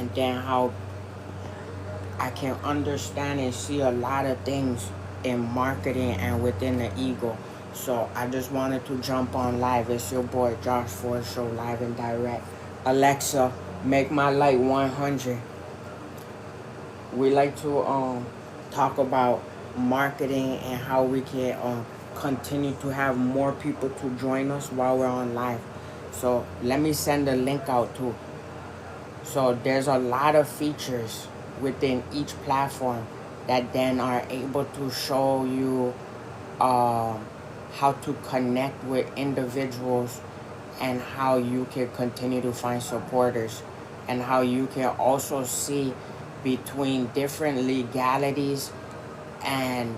and then how I can understand and see a lot of things in marketing and within the ego. So I just wanted to jump on live. It's your boy Josh Ford Show, live and direct. Alexa, make my light 100. We like to talk about marketing and how we can continue to have more people to join us while we're on live. So let me send the link out too. So there's a lot of features within each platform that then are able to show you how to connect with individuals and how you can continue to find supporters and how you can also see between different legalities and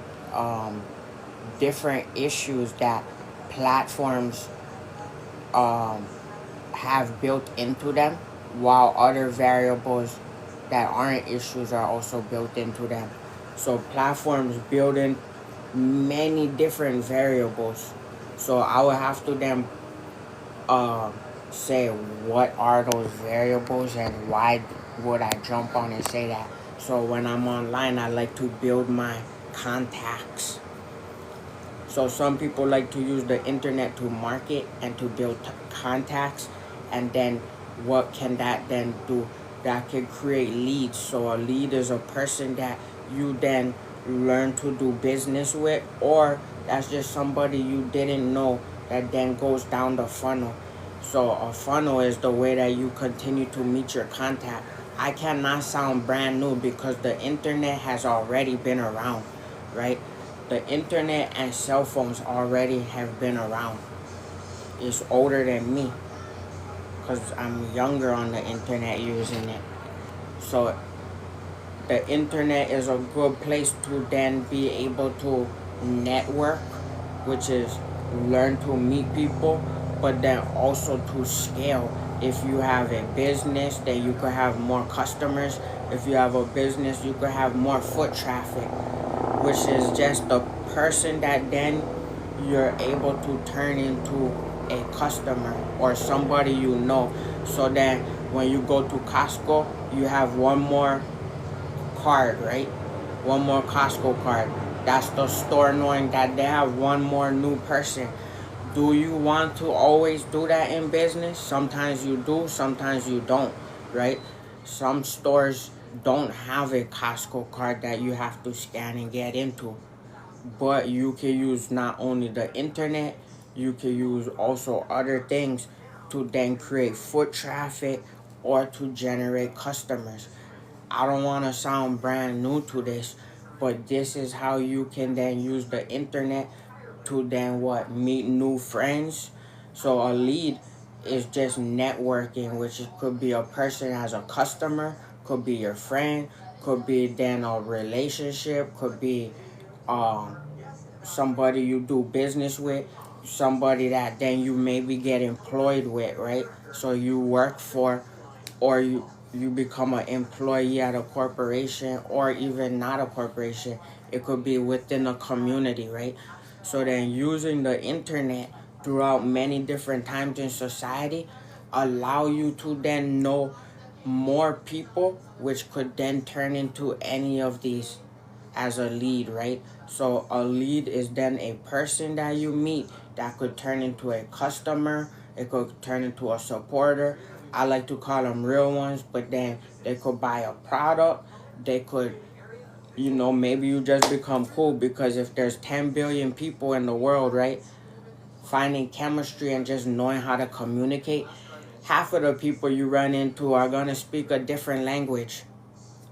different issues that platforms have built into them, while other variables that aren't issues are also built into them. So platforms build in many different variables. So I would have to then say what are those variables and why would I jump on and say that. So when I'm online, I like to build my contacts. So some people like to use the internet to market and to build contacts, and then what can that then do? That can create leads. So a lead is a person that you then learn to do business with, or that's just somebody you didn't know that then goes down the funnel. So a funnel is the way that you continue to meet your contact. I cannot sound brand new because the internet has already been around, right? The internet and cell phones already have been around. It's older than me because I'm younger on the internet using it. So the internet is a good place to then be able to network, which is learn to meet people, but then also to scale. If you have a business, then you could have more customers. If you have a business, you could have more foot traffic, which is just the person that then you're able to turn into a customer or somebody you know. So that when you go to Costco, you have one more card, right? One more Costco card. That's the store knowing that they have one more new person. Do you want to always do that in business? Sometimes you do, sometimes you don't, right? Some stores don't have a Costco card that you have to scan and get into. But you can use not only the internet, you can use also other things to then create foot traffic or to generate customers. I don't want to sound brand new to this, but this is how you can then use the internet to then what? Meet new friends. So a lead is just networking, which could be a person as a customer, could be your friend, could be then a relationship, could be um somebody you do business with, somebody that then you maybe get employed with, right? So you work for, or you become an employee at a corporation, or even not a corporation. It could be within a community, right? So then using the internet throughout many different times in society allow you to then know more people, which could then turn into any of these as a lead, right? So a lead is then a person that you meet that could turn into a customer. It could turn into a supporter. I like to call them real ones, but then they could buy a product. They could, maybe you just become cool because if there's 10 billion people in the world, right? Finding chemistry and just knowing how to communicate, half of the people you run into are going to speak a different language,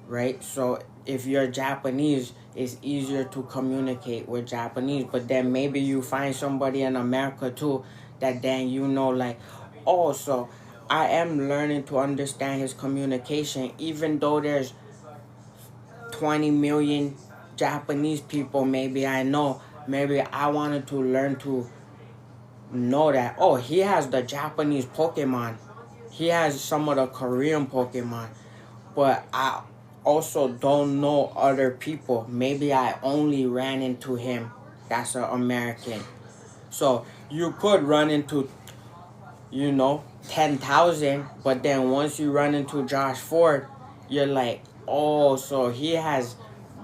right? So if you're Japanese, it's easier to communicate with Japanese. But then maybe you find somebody in America too that then like, oh, so I am learning to understand his communication, even though there's 20 million Japanese people. Maybe I know. Maybe I wanted to learn to know that, oh, he has the Japanese Pokemon. He has some of the Korean Pokemon, but I also don't know other people. Maybe I only ran into him. That's an American. So you could run into, 10,000, but then once you run into Josh Ford, you're like, oh, so he has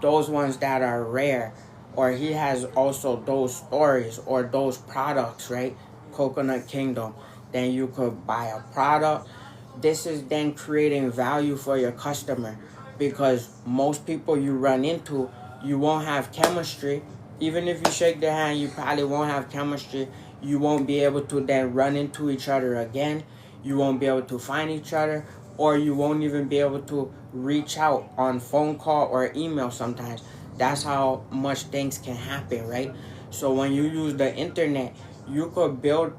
those ones that are rare, or he has also those stories or those products, right? Coconut Kingdom. Then you could buy a product. This is then creating value for your customer, because most people you run into, you won't have chemistry. Even if you shake their hand, you probably won't have chemistry. You won't be able to then run into each other again. You won't be able to find each other, or you won't even be able to reach out on phone call or email sometimes. That's how much things can happen, right? So when you use the internet, you could build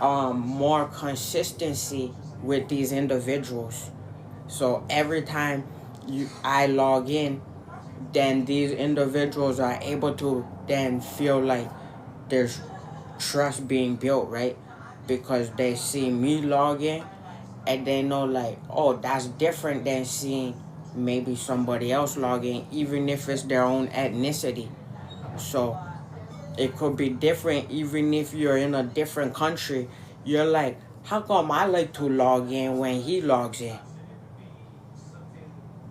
more consistency with these individuals. So every time I log in, then these individuals are able to then feel like there's trust being built, right? Because they see me log in, and they know like, oh, that's different than seeing maybe somebody else log in, even if it's their own ethnicity. So it could be different even if you're in a different country. You're like, how come I like to log in when he logs in?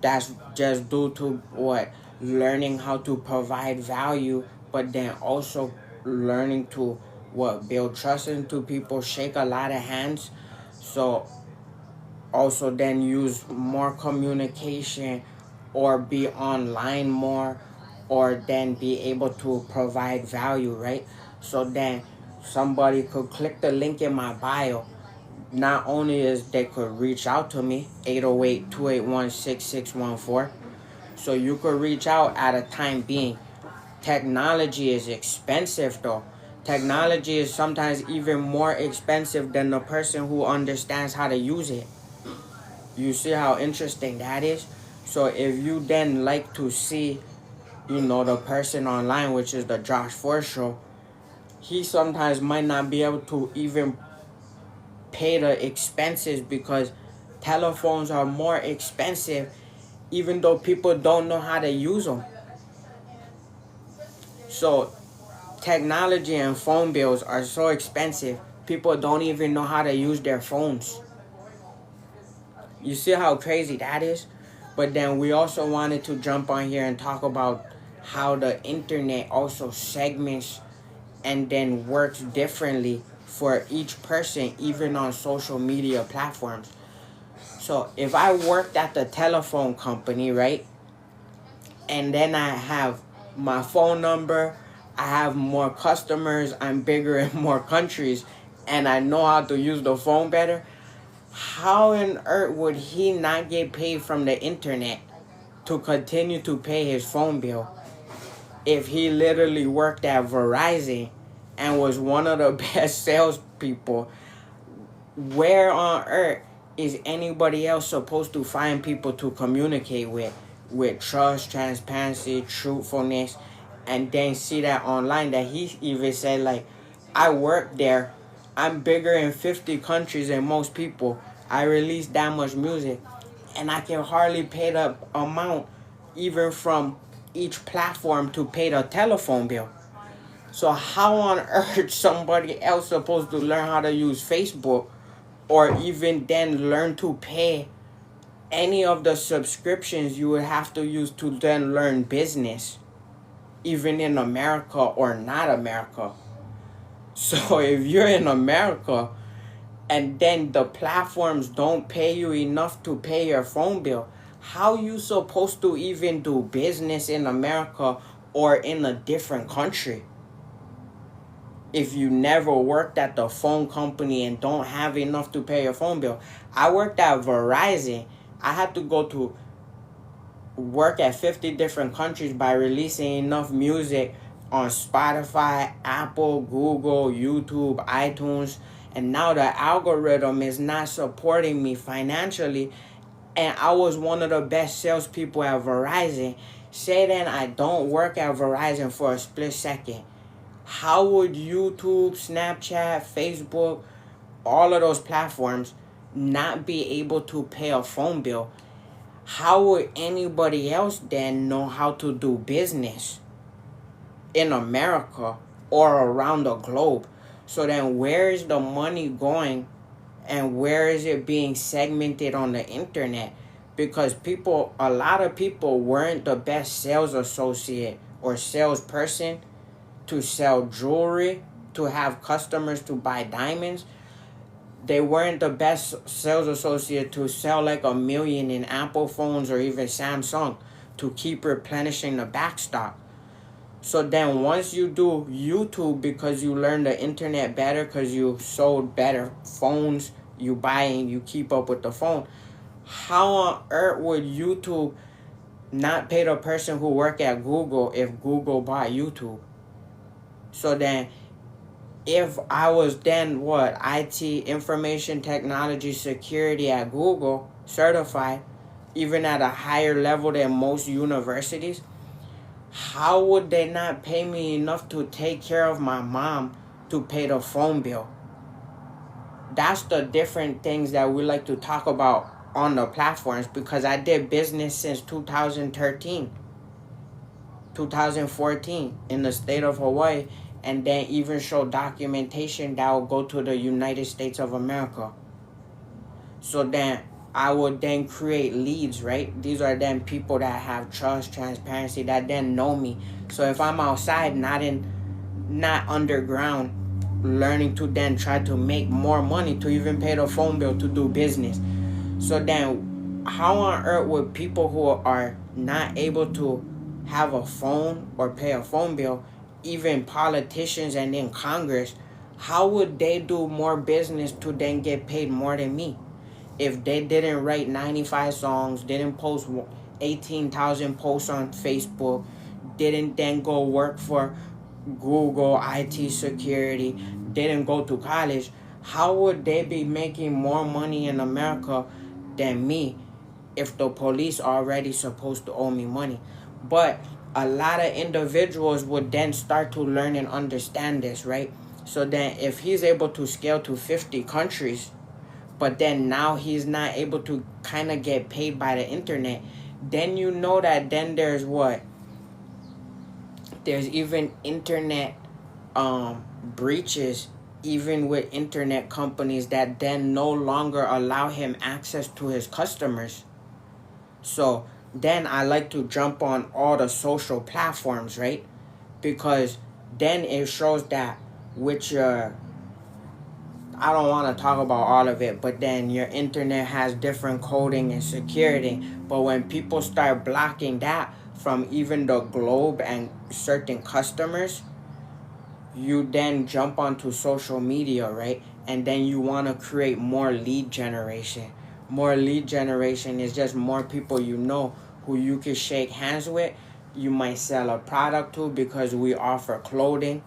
That's just due to what? Learning how to provide value, but then also learning to what? Build trust into people, shake a lot of hands. So also then use more communication, or be online more, or then be able to provide value, right? So then somebody could click the link in my bio. Not only is they could reach out to me, 808-281-6614. So you could reach out at a time being. Technology is expensive though. Technology is sometimes even more expensive than the person who understands how to use it. You see how interesting that is? So if you then like to see, the person online, which is the Josh Ford show, he sometimes might not be able to even pay the expenses, because telephones are more expensive even though people don't know how to use them. So technology and phone bills are so expensive, people don't even know how to use their phones. You see how crazy that is? But then we also wanted to jump on here and talk about how the internet also segments and then works differently for each person, even on social media platforms. So if I worked at the telephone company, right, and then I have my phone number, I have more customers, I'm bigger in more countries, and I know how to use the phone better, how on earth would he not get paid from the internet to continue to pay his phone bill if he literally worked at Verizon and was one of the best salespeople? Where on earth is anybody else supposed to find people to communicate with trust, transparency, truthfulness, and then see that online that he even said like, I work there, I'm bigger in 50 countries than most people, I release that much music, and I can hardly pay the amount even from each platform to pay the telephone bill. So how on earth somebody else supposed to learn how to use Facebook, or even then learn to pay any of the subscriptions you would have to use to then learn business, even in America or not America? So if you're in America and then the platforms don't pay you enough to pay your phone bill, how you supposed to even do business in America or in a different country if you never worked at the phone company and don't have enough to pay your phone bill? I worked at Verizon. I had to go to work at 50 different countries by releasing enough music on Spotify, Apple, Google, YouTube, iTunes, and now the algorithm is not supporting me financially, and I was one of the best salespeople at Verizon. Say then I don't work at Verizon for a split second, how would YouTube, Snapchat, Facebook, all of those platforms not be able to pay a phone bill? How would anybody else then know how to do business in America or around the globe? So then where is the money going, and where is it being segmented on the internet? because a lot of people weren't the best sales associate or salesperson to sell jewelry, to have customers to buy diamonds. They weren't the best sales associate to sell like 1,000,000 in Apple phones or even Samsung to keep replenishing the backstock. So then once you do YouTube, because you learn the internet better, because you sold better phones, you buy and you keep up with the phone, how on earth would YouTube not pay the person who work at Google if Google bought YouTube? So then if I was then IT, information technology security at Google, certified, even at a higher level than most universities, how would they not pay me enough to take care of my mom, to pay the phone bill? That's the different things that we like to talk about on the platforms, because I did business since 2013, 2014 in the state of Hawaii, and then even show documentation that will go to the United States of America. So then I would then create leads, right? These are then people that have trust, transparency, that then know me. So if I'm outside, not underground, learning to then try to make more money to even pay the phone bill to do business. So then how on earth would people who are not able to have a phone or pay a phone bill, even politicians and in Congress, how would they do more business to then get paid more than me? If they didn't write 95 songs, didn't post 18,000 posts on Facebook, didn't then go work for Google IT security, didn't go to college, how would they be making more money in America than me if the police are already supposed to owe me money? But a lot of individuals would then start to learn and understand this, right? So then if he's able to scale to 50 countries, but then now he's not able to kind of get paid by the internet, then you know that then there's even internet breaches, even with internet companies that then no longer allow him access to his customers. So then I like to jump on all the social platforms, right? Because then it shows that with your, I don't want to talk about all of it, but then your internet has different coding and security. But when people start blocking that from even the globe and certain customers, you then jump onto social media, right? And then you want to create more lead generation. More lead generation is just more people you know who you can shake hands with. You might sell a product to, because we offer clothing.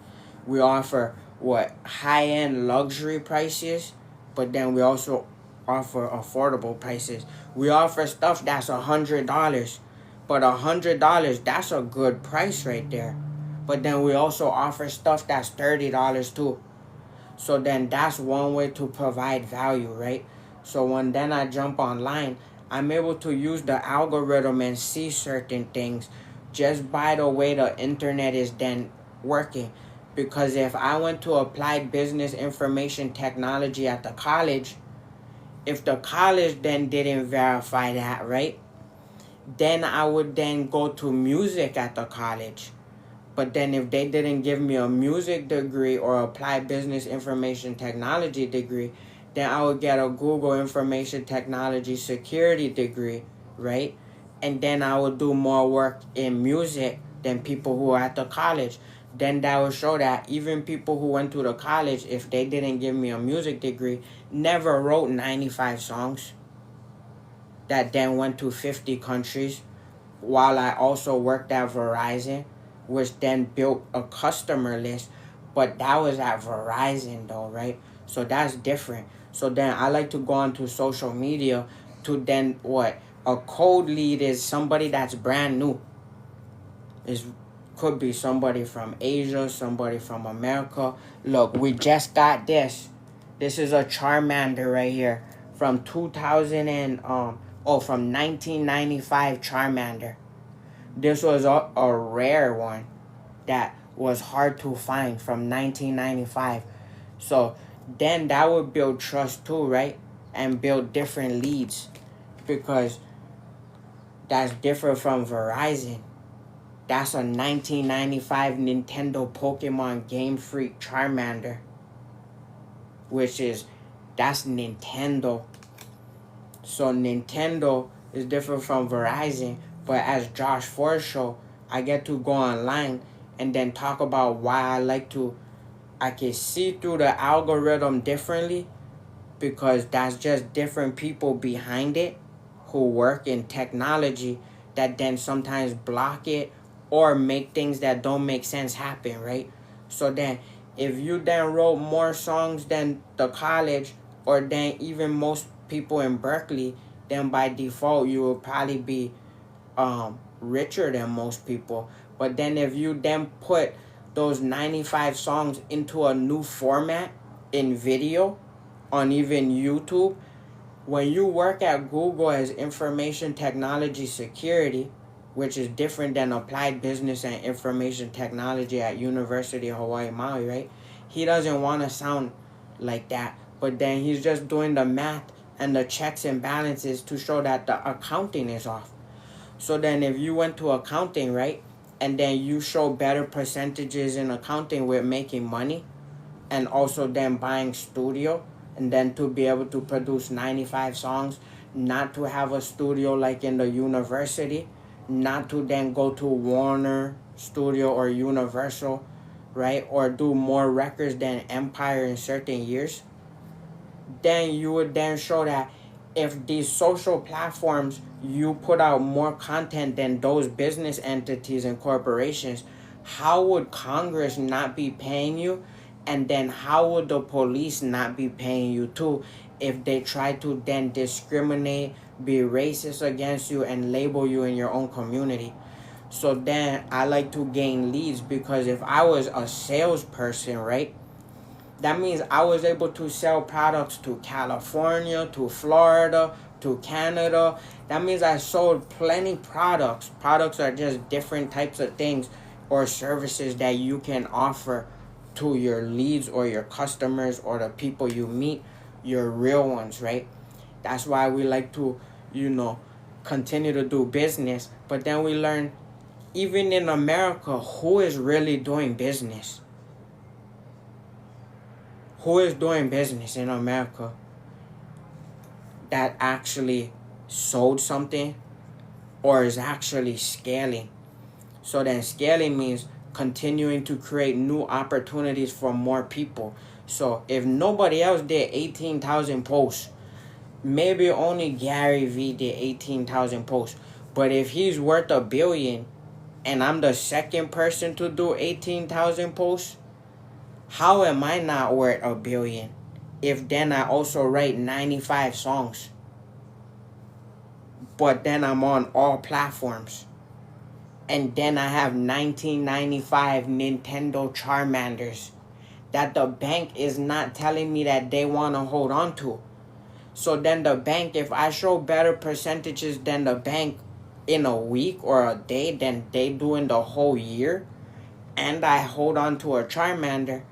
We offer high-end luxury prices, but then we also offer affordable prices. We offer stuff that's $100, but $100, that's a good price right there. But then we also offer stuff that's $30 too. So then that's one way to provide value, right? So when then I jump online, I'm able to use the algorithm and see certain things just by the way the internet is then working. Because if I went to applied business information technology at the college, if the college then didn't verify that, right, then I would then go to music at the college. But then if they didn't give me a music degree or applied business information technology degree, then I would get a Google information technology security degree, right? And then I would do more work in music than people who are at the college. Then that would show that even people who went to the college, if they didn't give me a music degree, never wrote 95 songs that then went to 50 countries, while I also worked at Verizon, which then built a customer list. But that was at Verizon though, right? So that's different. So then I like to go onto social media to then a cold lead is somebody that's brand new. Could be somebody from Asia, somebody from America. Look, we just got this. This is a Charmander right here from 1995 Charmander. This was a rare one that was hard to find from 1995. So then that would build trust too, right? And build different leads, because That's different from Verizon. That's a 1995 Nintendo Pokemon Game Freak Charmander, that's Nintendo. So Nintendo is different from Verizon, but as Josh Ford show, I get to go online and then talk about why I can see through the algorithm differently, because that's just different people behind it who work in technology that then sometimes block it or make things that don't make sense happen, right? So then if you then wrote more songs than the college or than even most people in Berkeley, then by default you will probably be richer than most people. But then if you then put those 95 songs into a new format in video on even YouTube, when you work at Google as information technology security, which is different than applied business and information technology at University of Hawaii Maui, right? He doesn't want to sound like that, but then he's just doing the math and the checks and balances to show that the accounting is off. So then if you went to accounting, right, and then you show better percentages in accounting with making money and also then buying studio, and then to be able to produce 95 songs, not to have a studio like in the university, not to then go to Warner Studio or Universal, right, or do more records than Empire in certain years, then you would then show that if these social platforms, you put out more content than those business entities and corporations, how would Congress not be paying you? And then how would the police not be paying you too if they try to then discriminate, be racist against you, and label you in your own community? So then I like to gain leads, because if I was a salesperson, right, that means I was able to sell products to California, to Florida, to Canada. That means I sold plenty products. Products are just different types of things or services that you can offer to your leads or your customers or the people you meet, your real ones, right? That's why we like to, continue to do business. But then we learn, even in America, who is really doing business? Who is doing business in America that actually sold something or is actually scaling? So then scaling means continuing to create new opportunities for more people. So if nobody else did 18,000 posts, maybe only Gary Vee did 18,000 posts. But if he's worth $1 billion and I'm the second person to do 18,000 posts, how am I not worth $1 billion if then I also write 95 songs? But then I'm on all platforms. And then I have 1995 Nintendo Charmanders that the bank is not telling me that they want to hold on to. So then the bank, if I show better percentages than the bank in a week or a day than they do in the whole year, and I hold on to a Charmander,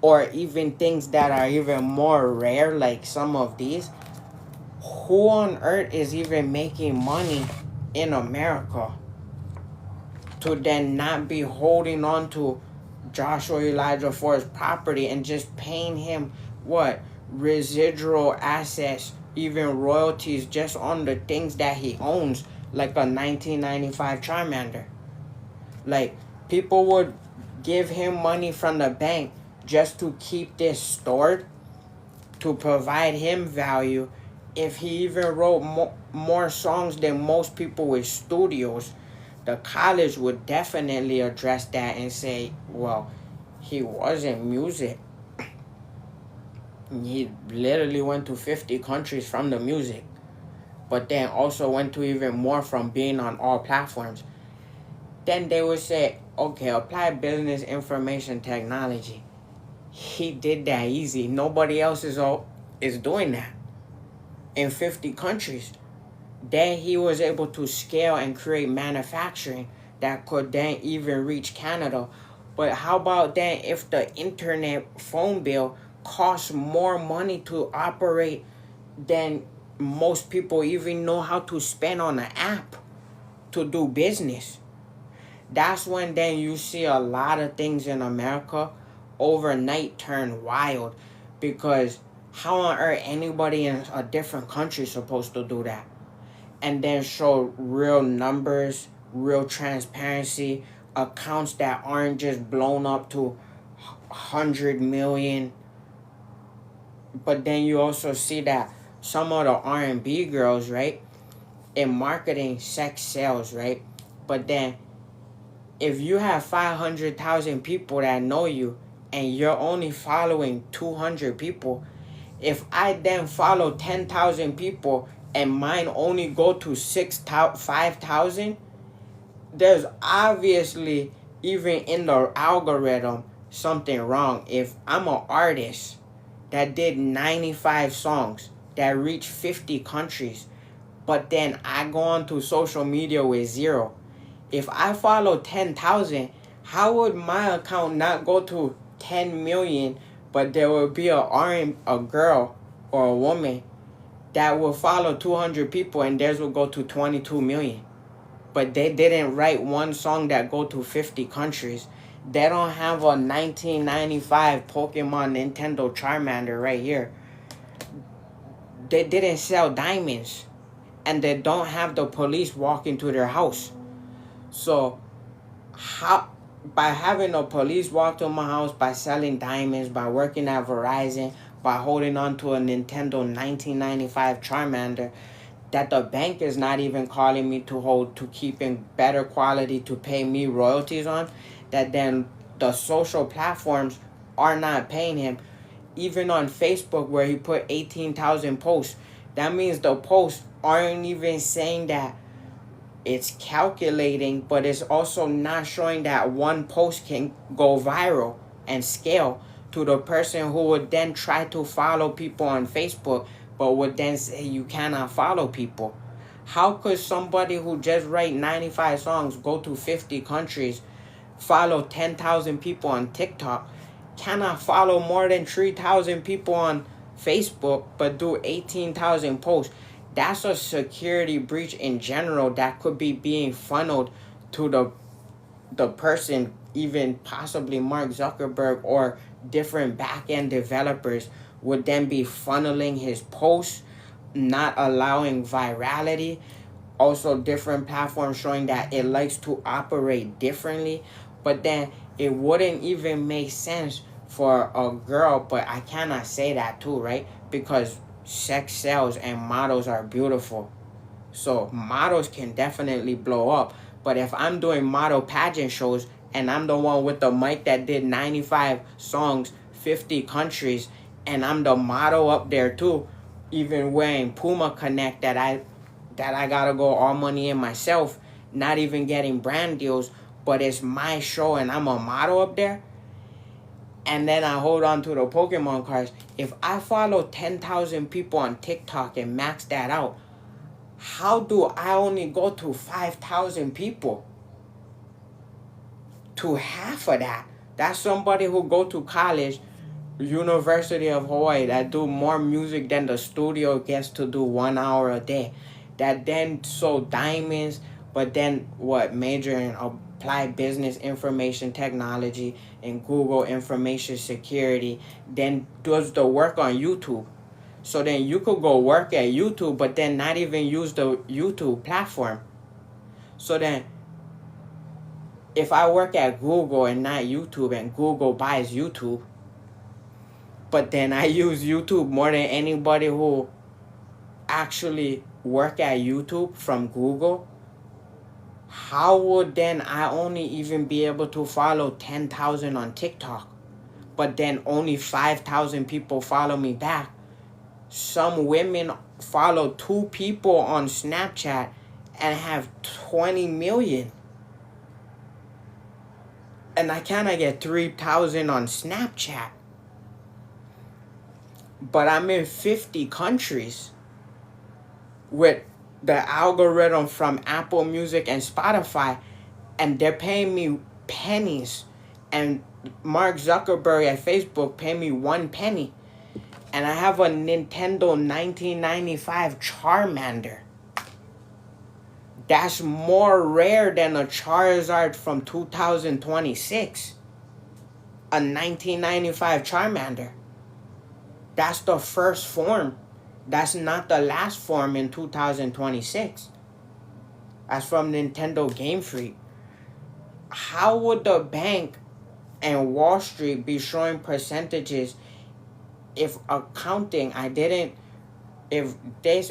or even things that are even more rare like some of these, who on earth is even making money in America to then not be holding on to Joshua Elijah Ford's property and just paying him residual assets, even royalties just on the things that he owns, like a 1995 Charmander? Like, people would give him money from the bank just to keep this stored, to provide him value. If he even wrote more songs than most people with studios, the college would definitely address that and say, well, he wasn't music. He literally went to 50 countries from the music, but then also went to even more from being on all platforms. Then they would say, okay, applied business information technology. He did that easy. Nobody else is doing that in 50 countries. Then he was able to scale and create manufacturing that could then even reach Canada. But how about then if the internet phone bill costs more money to operate than most people even know how to spend on an app? to do business. That's when then you see a lot of things in America overnight turn wild, because how on earth anybody in a different country is supposed to do that? And then show real numbers, real transparency, accounts that aren't just blown up to 100 million. But then you also see that some of the R&B girls, right, in marketing, sex sells, right? But then if you have 500,000 people that know you and you're only following 200 people, if I then follow 10,000 people and mine only go to 5,000, there's obviously, even in the algorithm, something wrong. If I'm an artist that did 95 songs that reached 50 countries, but then I go onto social media with 0, if I follow 10,000, how would my account not go to 10 million, but there will be a girl or a woman that will follow 200 people and theirs will go to 22 million? But they didn't write one song that go to 50 countries. They don't have a 1995 Pokemon Nintendo Charmander right here. They didn't sell diamonds. And they don't have the police walk into their house. So, how, by having the police walk to my house, by selling diamonds, by working at Verizon, by holding on to a Nintendo 1995 Charmander, that the bank is not even calling me to keep in better quality to pay me royalties on, that then the social platforms are not paying him. Even on Facebook, where he put 18,000 posts, that means the posts aren't even saying that it's calculating, but it's also not showing that one post can go viral and scale to the person who would then try to follow people on Facebook, but would then say you cannot follow people. How could somebody who just write 95 songs, go to 50 countries, follow 10,000 people on TikTok, cannot follow more than 3,000 people on Facebook, but do 18,000 posts? That's a security breach in general that could be being funneled to the person, even possibly Mark Zuckerberg or different back-end developers would then be funneling his posts, not allowing virality. Also, different platforms showing that it likes to operate differently. But then it wouldn't even make sense for a girl, but I cannot say that too, right? Because sex sells and models are beautiful. So models can definitely blow up. But if I'm doing model pageant shows and I'm the one with the mic that did 95 songs, 50 countries, and I'm the model up there too, even wearing Puma Connect that I gotta go all money in myself, not even getting brand deals, but it's my show and I'm a model up there, and then I hold on to the Pokemon cards. If I follow 10,000 people on TikTok and max that out, how do I only go to 5,000 people? To half of that. That's somebody who go to college, University of Hawaii, that do more music than the studio gets to do 1 hour a day. That then sold diamonds, but then major in applied business information technology and Google information security, then does the work on YouTube. So then you could go work at YouTube, but then not even use the YouTube platform. So then if I work at Google and not YouTube, and Google buys YouTube, but then I use YouTube more than anybody who actually work at YouTube from Google, how would then I only even be able to follow 10,000 on TikTok, but then only 5,000 people follow me back? Some women follow 2 people on Snapchat and have 20 million. And I cannot get 3,000 on Snapchat. But I'm in 50 countries with the algorithm from Apple Music and Spotify, and they're paying me pennies. And Mark Zuckerberg at Facebook pay me 1 penny. And I have a Nintendo 1995 Charmander. That's more rare than a Charizard from 2026. A 1995 Charmander. That's the first form. That's not the last form in 2026. That's from Nintendo Game Freak. How would the bank and Wall Street be showing percentages if accounting, if they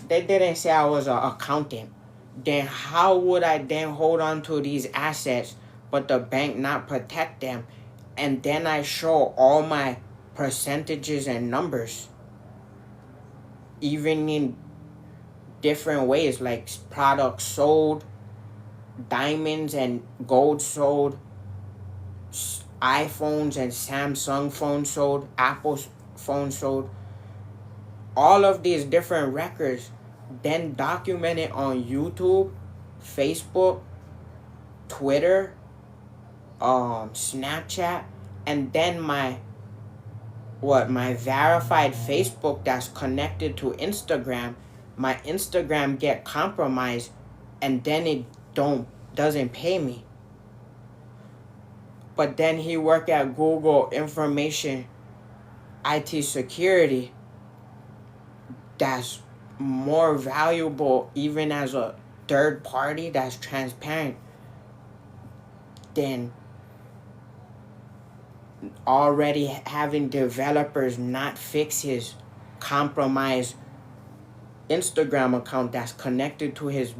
didn't say I was an accountant, then how would I then hold on to these assets but the bank not protect them? And then I show all my percentages and numbers, even in different ways, like products sold, diamonds and gold sold, iPhones and Samsung phones sold, Apple phones sold, all of these different records, then documented on YouTube, Facebook, Twitter, Snapchat, and then my verified Facebook that's connected to Instagram. My Instagram get compromised, and then it doesn't pay me. But then he work at Google Information IT Security. That's more valuable, even as a third party that's transparent, than already having developers not fix his compromised Instagram account that's connected to his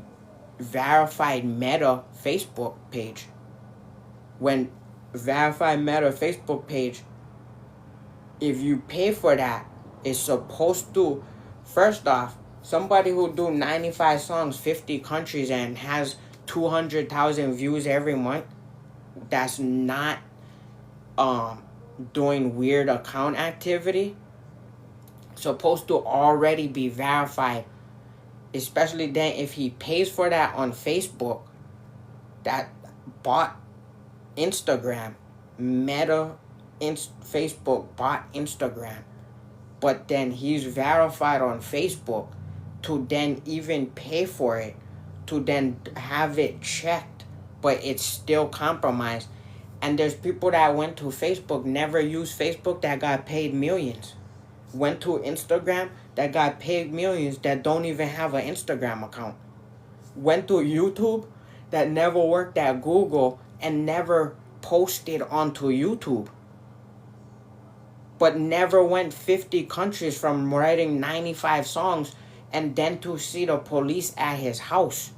verified Meta Facebook page. When verified Meta Facebook page, if you pay for that, it's supposed to, first off, somebody who do 95 songs, 50 countries, and has 200,000 views every month, that's not doing weird account activity, supposed to already be verified. Especially then if he pays for that on Facebook, that bought Instagram, Facebook bought Instagram, but then he's verified on Facebook to then even pay for it, to then have it checked, but it's still compromised. And there's people that went to Facebook, never used Facebook, that got paid millions. Went to Instagram, that got paid millions, that don't even have an Instagram account. Went to YouTube, that never worked at Google and never posted onto YouTube. But never went 50 countries from writing 95 songs and then to see the police at his house.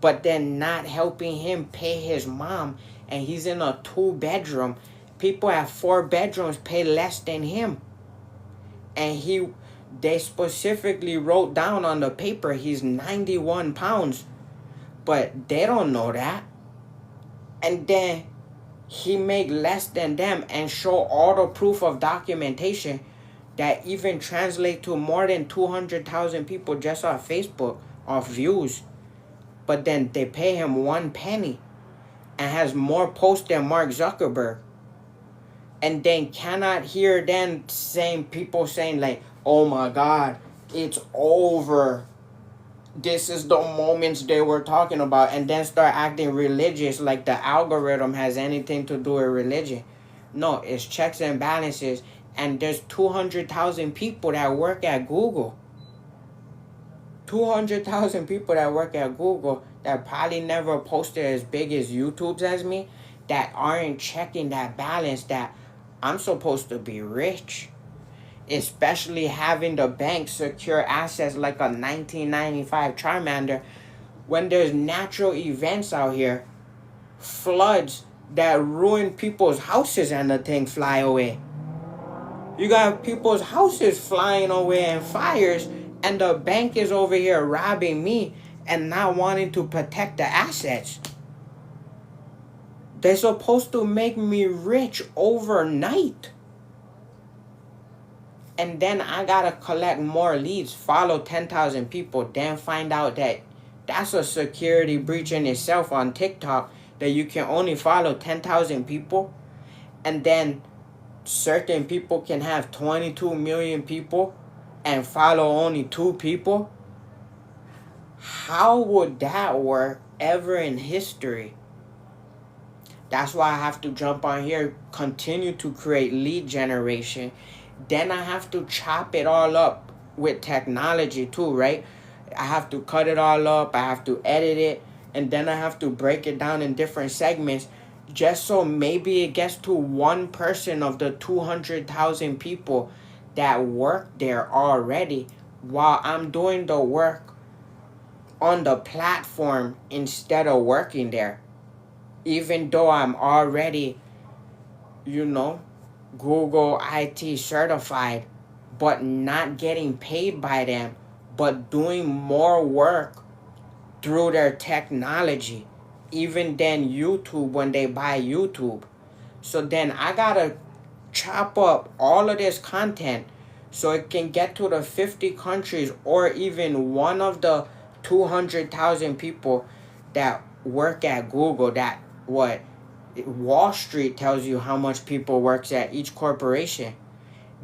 But then not helping him pay his mom, and he's in a 2-bedroom. People at 4 bedrooms pay less than him. And they specifically wrote down on the paper he's 91 pounds. But they don't know that. And then he make less than them and show all the proof of documentation that even translate to more than 200,000 people just on Facebook of views. But then they pay him 1 penny and has more posts than Mark Zuckerberg. And then cannot hear then people saying like, oh my God, it's over. This is the moments they were talking about, and then start acting religious like the algorithm has anything to do with religion. No, it's checks and balances, and there's 200,000 people that work at Google. 200,000 people that work at Google that probably never posted as big as YouTube's as me, that aren't checking that balance, that I'm supposed to be rich. Especially having the bank secure assets like a 1995 Charmander, when there's natural events out here, floods that ruin people's houses and the thing fly away. You got people's houses flying away and fires, and the bank is over here robbing me and not wanting to protect the assets. They're supposed to make me rich overnight. And then I gotta collect more leads, follow 10,000 people, then find out that that's a security breach in itself on TikTok, that you can only follow 10,000 people. And then certain people can have 22 million people and follow only 2 people. How would that work ever in history? That's why I have to jump on here, continue to create lead generation. Then I have to chop it all up with technology too, right? I have to cut it all up. I have to edit it. And then I have to break it down in different segments just so maybe it gets to one person of the 200,000 people that work there already while I'm doing the work on the platform instead of working there. Even though I'm already, Google IT certified, but not getting paid by them, but doing more work through their technology, even than YouTube when they buy YouTube. So then I gotta chop up all of this content so it can get to the 50 countries or even one of the 200,000 people that work at Google. That what Wall Street tells you how much people works at each corporation.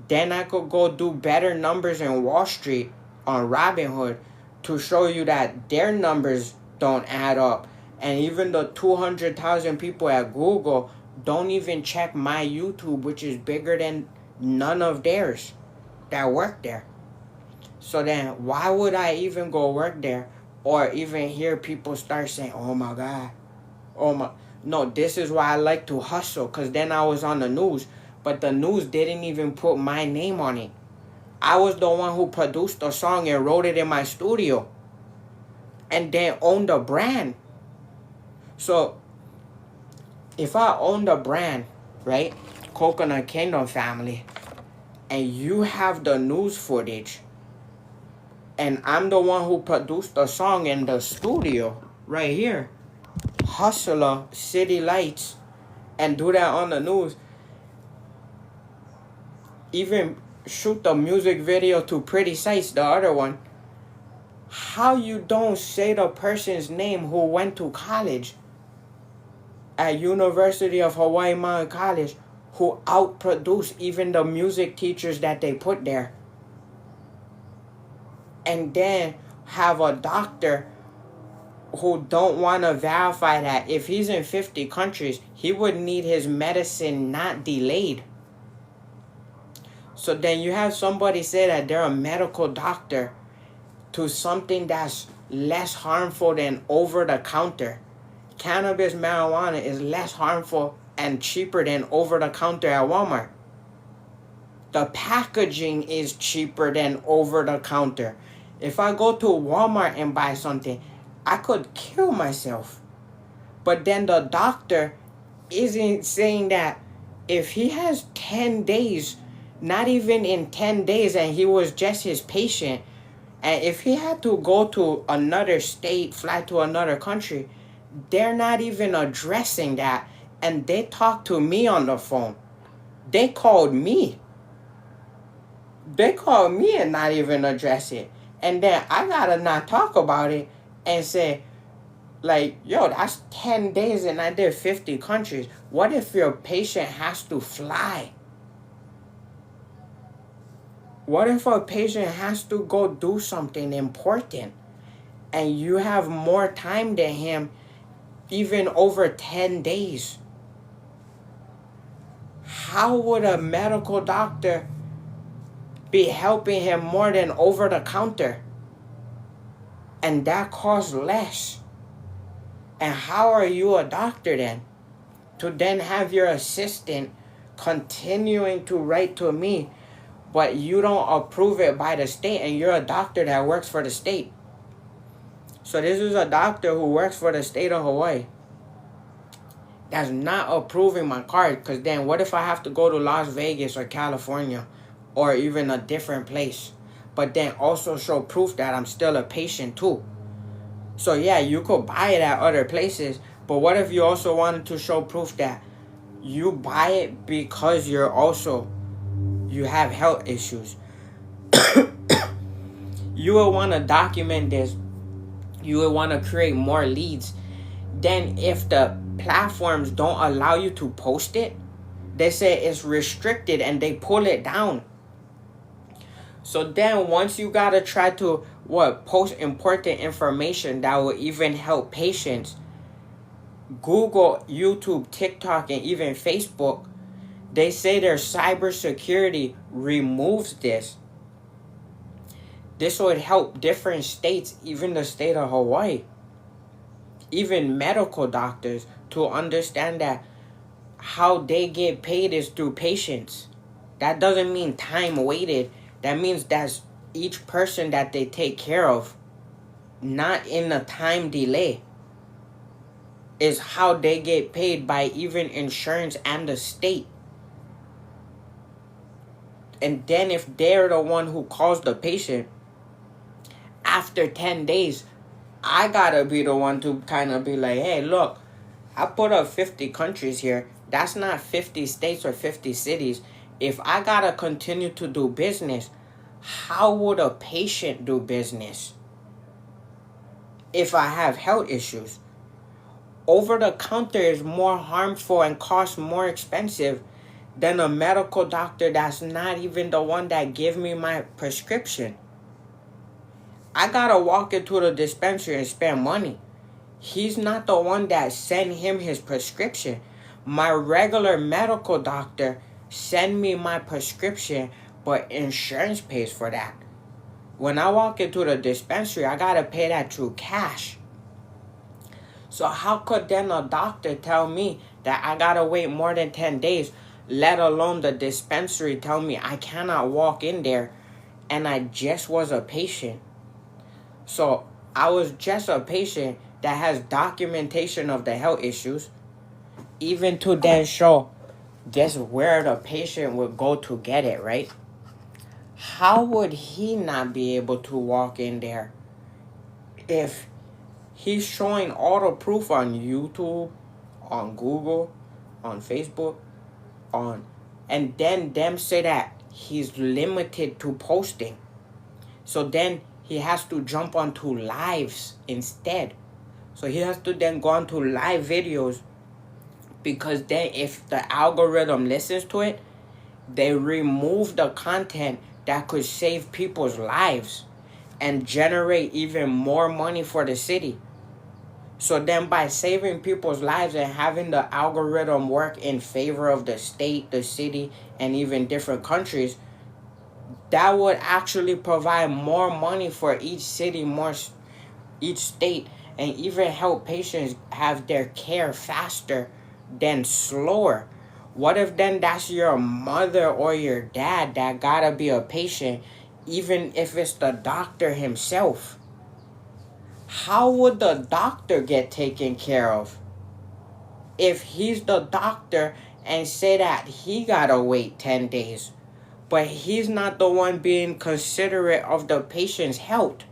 Then I could go do better numbers in Wall Street on Robinhood to show you that their numbers don't add up. And even the 200,000 people at Google don't even check my YouTube, which is bigger than none of theirs that work there. So then why would I even go work there or even hear people start saying, oh my God, oh my. No, this is why I like to hustle, because then I was on the news, but the news didn't even put my name on it. I was the one who produced the song and wrote it in my studio and then owned the brand. So if I own the brand, right, Coconut Kingdom family, and you have the news footage, and I'm the one who produced the song in the studio right here, Hustler, City Lights, and do that on the news, even shoot the music video to Pretty Sights, the other one, how you don't say the person's name who went to college at University of Hawaii Mountain College, who outproduced even the music teachers that they put there, and then have a doctor who don't want to verify that if he's in 50 countries, he would need his medicine not delayed. So then you have somebody say that they're a medical doctor to something that's less harmful than over-the-counter. Cannabis, marijuana is less harmful and cheaper than over-the-counter at Walmart. The packaging is cheaper than over-the-counter. If I go to Walmart and buy something, I could kill myself. But then the doctor isn't saying that if he has 10 days, not even in 10 days, and he was just his patient, and if he had to go to another state, fly to another country, they're not even addressing that. And they talked to me on the phone. They called me. They called me and not even address it. And then I gotta not talk about it and say, like, yo, that's 10 days and I did 50 countries. What if your patient has to fly? What if a patient has to go do something important and you have more time than him, even over 10 days? How would a medical doctor be helping him more than over the counter? And that costs less. And how are you a doctor then? To then have your assistant continuing to write to me, but you don't approve it by the state, and you're a doctor that works for the state. So this is a doctor who works for the state of Hawaii that's not approving my card, because then what if I have to go to Las Vegas or California or even a different place, but then also show proof that I'm still a patient too? So yeah, you could buy it at other places, but what if you also wanted to show proof that you buy it because you have health issues? You would want to document this. You would want to create more leads. Then if the platforms don't allow you to post it, they say it's restricted and they pull it down. So then once you gotta try to post important information that will even help patients, Google, YouTube, TikTok, and even Facebook, they say their cybersecurity removes this. This would help different states, even the state of Hawaii, even medical doctors, to understand that how they get paid is through patients. That doesn't mean time waited. That means that's each person that they take care of, not in a time delay, is how they get paid by even insurance and the state. And then if they're the one who calls the patient, after 10 days, I gotta be the one to kind of be like, hey, look, I put up 50 countries here. That's not 50 states or 50 cities. If I gotta continue to do business, how would a patient do business if I have health issues? Over the counter is more harmful and costs more expensive than a medical doctor that's not even the one that give me my prescription. I gotta walk into the dispensary and spend money. He's not the one that sent him his prescription. My regular medical doctor send me my prescription, but insurance pays for that. When I walk into the dispensary, I gotta pay that through cash. So how could then a doctor tell me that I gotta wait more than 10 days, let alone the dispensary tell me I cannot walk in there and I just was a patient? So I was just a patient that has documentation of the health issues, even to then show just where the patient would go to get it, right? How would he not be able to walk in there if he's showing all the proof on YouTube, on Google, on Facebook, and then them say that he's limited to posting. So then he has to jump onto lives instead. So he has to then go onto live videos, because then if the algorithm listens to it, they remove the content that could save people's lives and generate even more money for the city. So then by saving people's lives and having the algorithm work in favor of the state, the city, and even different countries, that would actually provide more money for each city, each state, and even help patients have their care faster than slower. What if then that's your mother or your dad that gotta be a patient, even if it's the doctor himself? How would the doctor get taken care of if he's the doctor and say that he gotta wait 10 days, but he's not the one being considerate of the patient's health?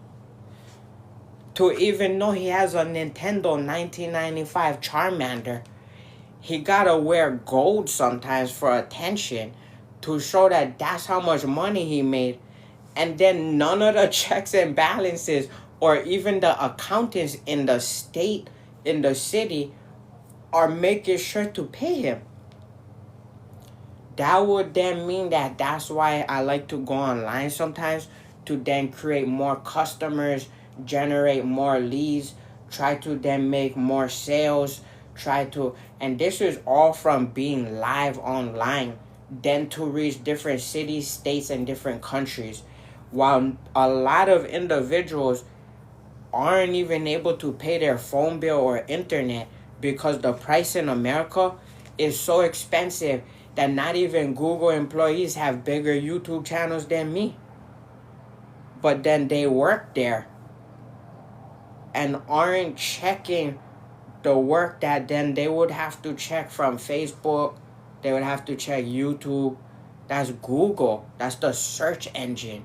To even know he has a Nintendo 1995 Charmander, he gotta wear gold sometimes for attention to show that that's how much money he made. And then none of the checks and balances or even the accountants in the state, in the city, are making sure to pay him. That would then mean that that's why I like to go online sometimes, to then create more customers, generate more leads, try to then make more sales, and this is all from being live online, then to reach different cities, states, and different countries. While a lot of individuals aren't even able to pay their phone bill or internet because the price in America is so expensive that not even Google employees have bigger YouTube channels than me. But then they work there and aren't checking the work that then they would have to check from Facebook. They would have to check YouTube. That's Google. That's the search engine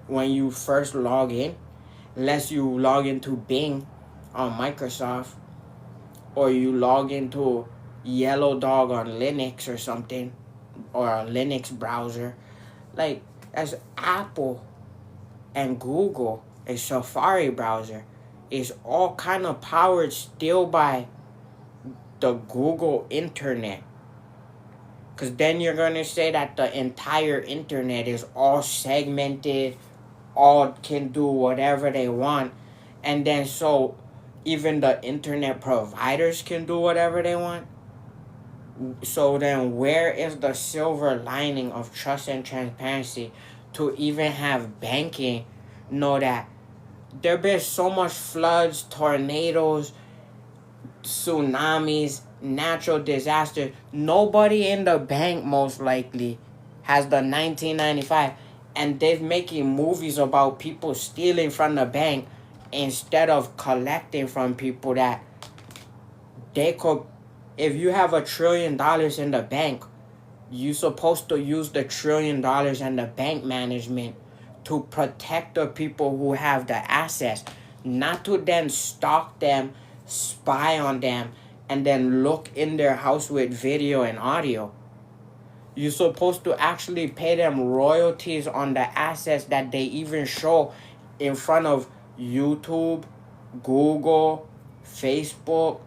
when you first log in. Unless you log into Bing on Microsoft, or you log into Yellow Dog on Linux or something, or a Linux browser. Like, as Apple and Google, a Safari browser, is all kind of powered still by the Google internet. Because then you're going to say that the entire internet is all segmented, all can do whatever they want. And then so even the internet providers can do whatever they want. So then where is the silver lining of trust and transparency to even have banking know that there been so much floods, tornadoes, tsunamis, natural disasters. Nobody in the bank most likely has the 1995, and they're making movies about people stealing from the bank instead of collecting from people that they could. If you have $1 trillion in the bank, you're supposed to use the $1 trillion and the bank management to protect the people who have the assets, not to then stalk them, spy on them, and then look in their house with video and audio. You're supposed to actually pay them royalties on the assets that they even show in front of YouTube, Google, Facebook,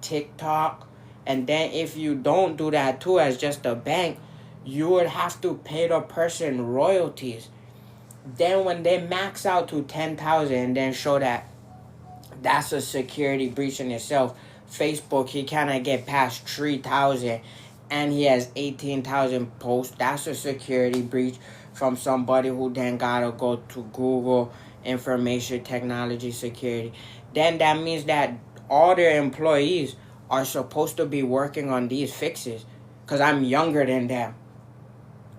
TikTok. And then if you don't do that too as just a bank, you would have to pay the person royalties. Then when they max out to 10,000 and then show that that's a security breach in itself, Facebook, he cannot get past 3,000 and he has 18,000 posts. That's a security breach from somebody who then gotta go to Google information technology security. Then that means that all their employees are supposed to be working on these fixes, because I'm younger than them.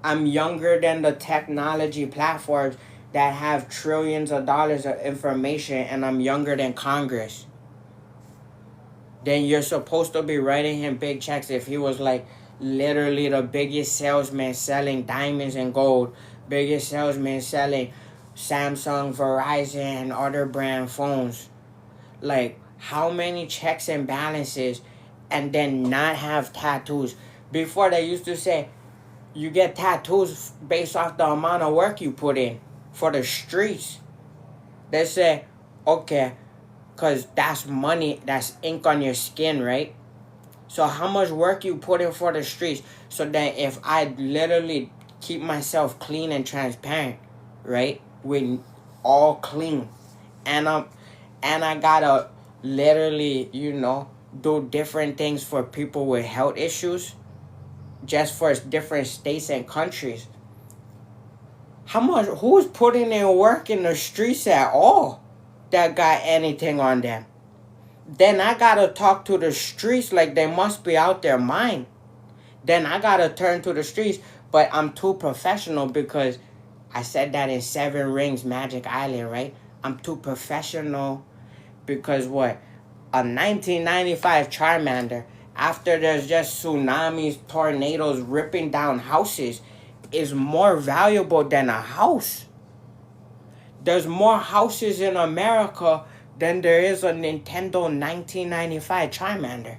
I'm younger than the technology platforms that have trillions of dollars of information, and I'm younger than Congress. Then you're supposed to be writing him big checks if he was like literally the biggest salesman selling diamonds and gold, biggest salesman selling Samsung, Verizon, and other brand phones. Like, how many checks and balances, and then not have tattoos? Before they used to say you get tattoos based off the amount of work you put in for the streets. They say, okay, because that's money, that's ink on your skin, right? So how much work you put in for the streets, so that if I literally keep myself clean and transparent, right, with all clean, and I gotta literally, do different things for people with health issues, just for different states and countries. Who's putting in work in the streets at all that got anything on them? Then I gotta talk to the streets like they must be out their mind. Then I gotta turn to the streets, but I'm too professional because I said that in Seven Rings Magic Island, right? I'm too professional because what? A 1995 Charmander, after there's just tsunamis, tornadoes ripping down houses, is more valuable than a house. There's more houses in America than there is a Nintendo 1995 Charmander.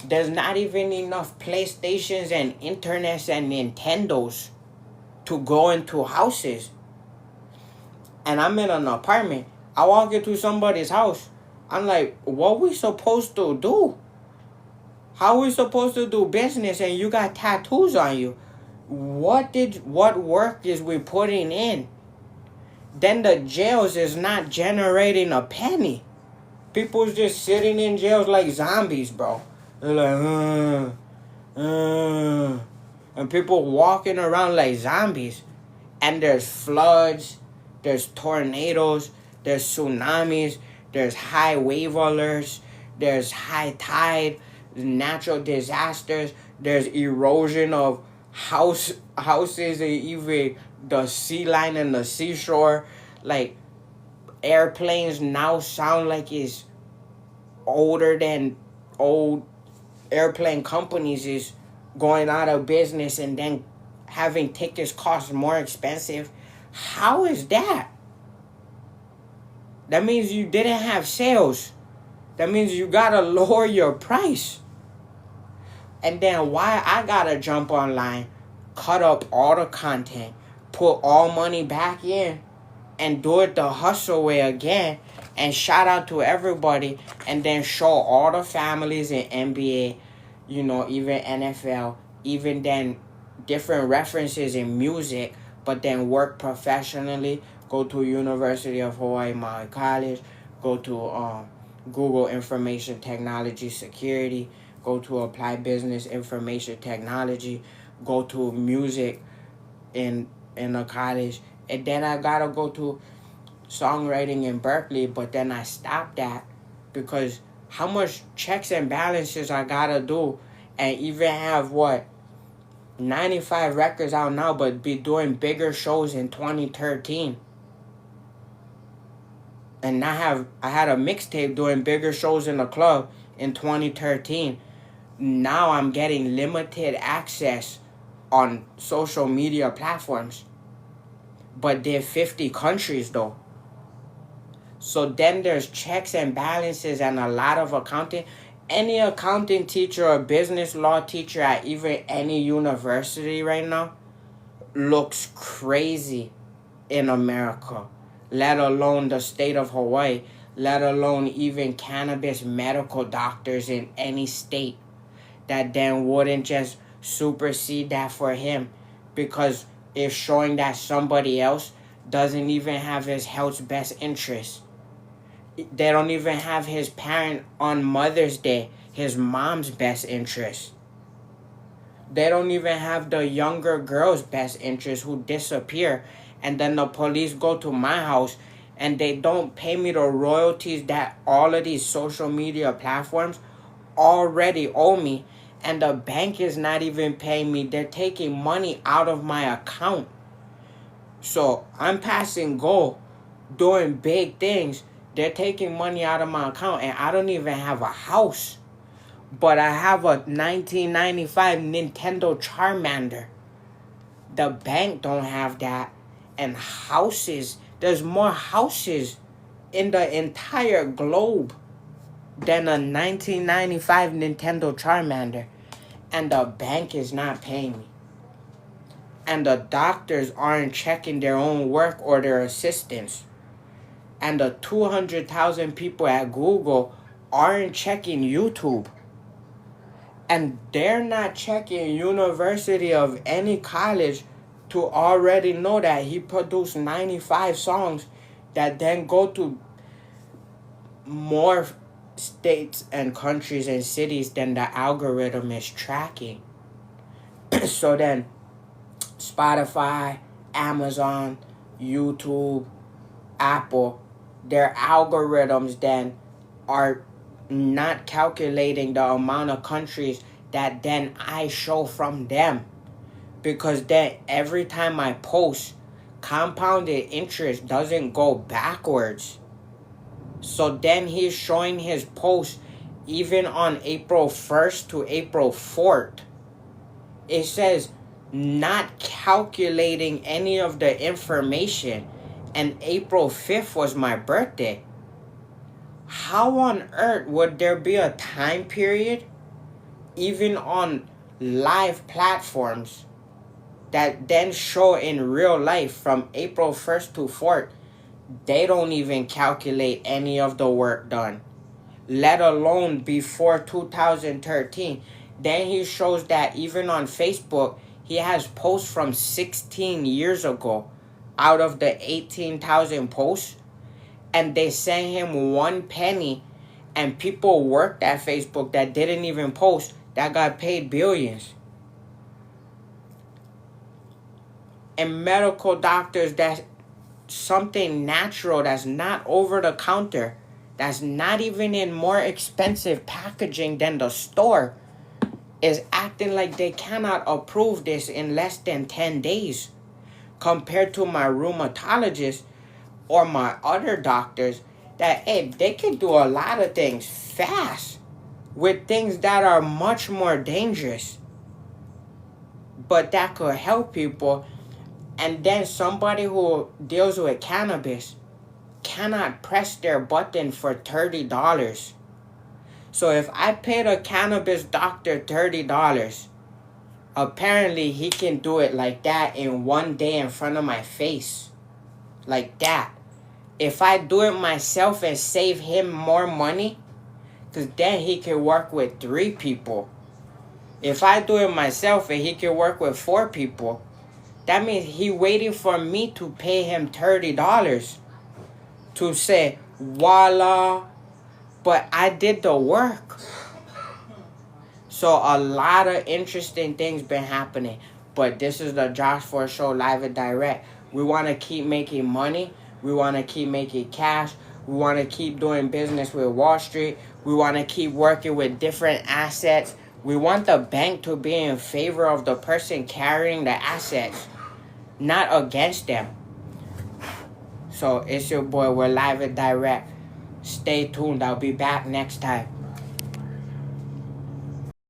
There's not even enough PlayStations and internets and Nintendos to go into houses. And I'm in an apartment. I walk into somebody's house. I'm like, what we supposed to do? How we supposed to do business and you got tattoos on you? What work is we putting in? Then the jails is not generating a penny. People's just sitting in jails like zombies, bro. They're like, and people walking around like zombies. And there's floods, there's tornadoes, there's tsunamis, there's high wave alerts, there's high tide, natural disasters, there's erosion of houses, and even the sea line and the seashore. Like, airplanes now sound like it's older than old airplane companies is going out of business, and then having tickets cost more expensive. How is that? That means you didn't have sales. That means you gotta lower your price. And then why I gotta jump online, cut up all the content, put all money back in, and do it the hustle way again, and shout out to everybody, and then show all the families in NBA, even NFL, even then different references in music, but then work professionally, go to University of Hawaii Maui College, go to Google Information Technology Security, go to Applied Business Information Technology, go to music in a college, and then I gotta go to songwriting in Berkeley, but then I stopped that because how much checks and balances I gotta do, and even have 95 records out now, but be doing bigger shows in 2013. And I had a mixtape doing bigger shows in the club in 2013. Now I'm getting limited access on social media platforms. But they're 50 countries though. So then there's checks and balances and a lot of accounting. Any accounting teacher or business law teacher at even any university right now looks crazy in America, let alone the state of Hawaii, let alone even cannabis medical doctors in any state that then wouldn't just supersede that for him because it's showing that somebody else doesn't even have his health's best interest. They don't even have his parent on Mother's Day, his mom's best interest. They don't even have the younger girl's best interest who disappear. And then the police go to my house and they don't pay me the royalties that all of these social media platforms already owe me. And the bank is not even paying me. They're taking money out of my account. So I'm passing go, doing big things. They're taking money out of my account and I don't even have a house. But I have a 1995 Nintendo Charmander. The bank don't have that. And houses, there's more houses in the entire globe than a 1995 Nintendo Charmander. And the bank is not paying me. And the doctors aren't checking their own work or their assistants. And the 200,000 people at Google aren't checking YouTube. And they're not checking University of any college to already know that he produced 95 songs that then go to more states and countries and cities than the algorithm is tracking. So then Spotify, Amazon, YouTube, Apple, their algorithms then are not calculating the amount of countries that then I show from them. Because then every time I post, compounded interest doesn't go backwards. So then he's showing his post even on April 1st to April 4th. It says not calculating any of the information. And April 5th was my birthday. How on earth would there be a time period, even on live platforms, that then show in real life from April 1st to 4th? They don't even calculate any of the work done, let alone before 2013. Then he shows that even on Facebook, he has posts from 16 years ago out of the 18,000 posts. And they sent him 1 penny, and people worked at Facebook that didn't even post that got paid billions. And medical doctors, that's something natural, that's not over the counter, that's not even in more expensive packaging than the store, is acting like they cannot approve this in less than 10 days. Compared to my rheumatologist or my other doctors that, hey, they can do a lot of things fast with things that are much more dangerous, but that could help people. And then somebody who deals with cannabis cannot press their button for $30. So if I paid a cannabis doctor $30, apparently he can do it like that in 1 day in front of my face. Like that. If I do it myself and save him more money, because then he can work with 3 people. If I do it myself and he can work with 4 people, that means he waiting for me to pay him $30 to say, voila, but I did the work. So a lot of interesting things been happening. But this is the Josh Ford Show live and direct. We want to keep making money. We want to keep making cash. We want to keep doing business with Wall Street. We want to keep working with different assets. We want the bank to be in favor of the person carrying the assets, not against them. So it's your boy. We're live and direct. Stay tuned. I'll be back next time.